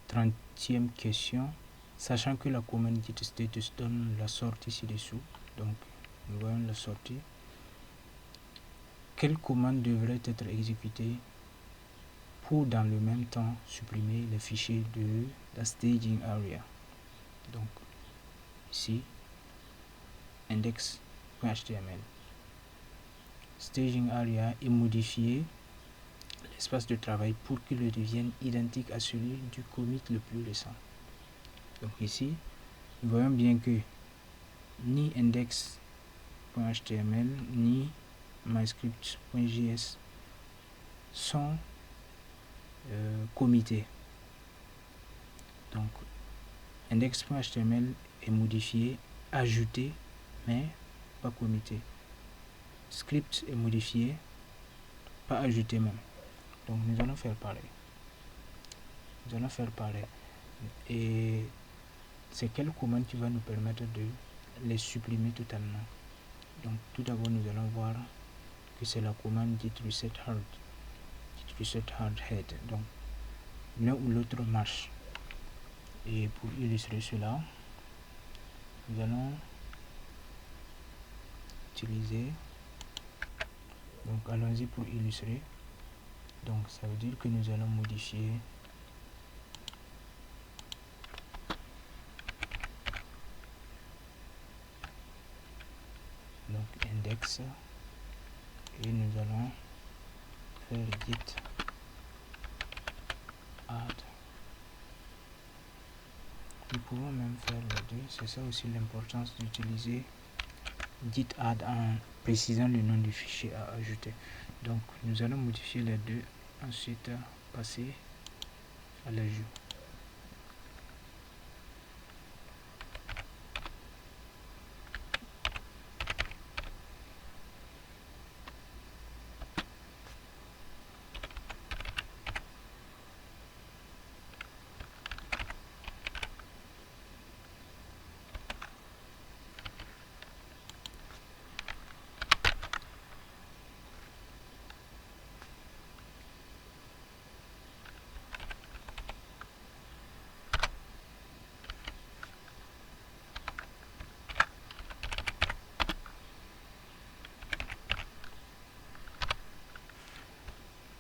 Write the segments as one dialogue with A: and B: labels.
A: 30e question, sachant que la commande git status donne la sortie ci-dessous. Donc, nous voyons la sortie. Quelle commande devrait être exécutée pour dans le même temps supprimer les fichiers de la staging area? Donc, ici, index.html. Staging area est modifié l'espace de travail pour qu'il devienne identique à celui du commit le plus récent. Donc ici, nous voyons bien que ni index.html ni myscript.js sont committés. Donc index.html est modifié, ajouté, mais pas committé. Script est modifié, pas ajouté même. Donc nous allons faire pareil. Et c'est quelle commande qui va nous permettre de les supprimer totalement? Donc tout d'abord nous allons voir que c'est la commande git reset hard head. Donc l'un ou l'autre marche. Et pour illustrer cela, nous allons utiliser, donc allons-y pour illustrer. Donc ça veut dire que nous allons modifier donc index et nous allons faire git add. Nous pouvons même faire les deux, c'est ça aussi l'importance d'utiliser git add en précisant le nom du fichier à ajouter. Donc nous allons modifier les deux, ensuite passer à l'ajout.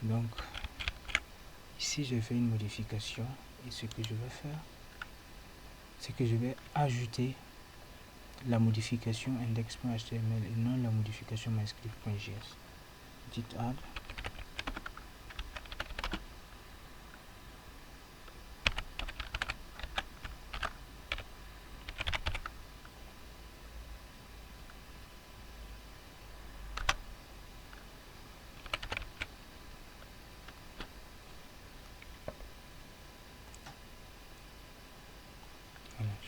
A: Donc ici j'ai fait une modification et ce que je vais faire, c'est que je vais ajouter la modification index.html et non la modification myscript.js. Git add.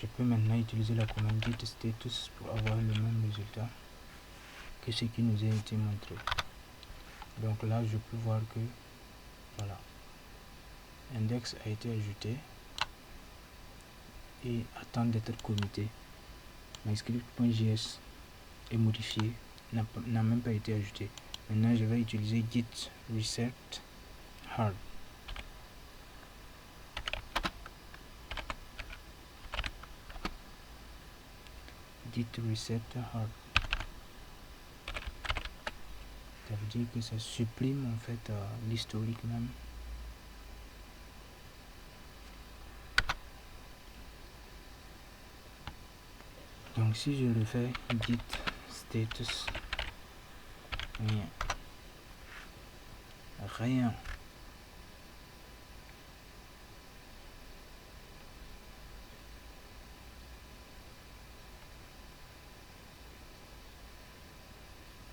A: Je peux maintenant utiliser la commande git status pour avoir le même résultat que ce qui nous a été montré. Donc là, je peux voir que voilà, index a été ajouté et attend d'être commité. MyScript.js est modifié, n'a même pas été ajouté. Maintenant, je vais utiliser git reset hard. Git reset hard. Ça veut dire que ça supprime en fait l'historique même. Donc si je le fais git status, rien.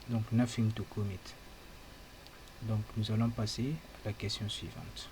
A: Donc nothing to commit. Donc nous allons passer à la question suivante.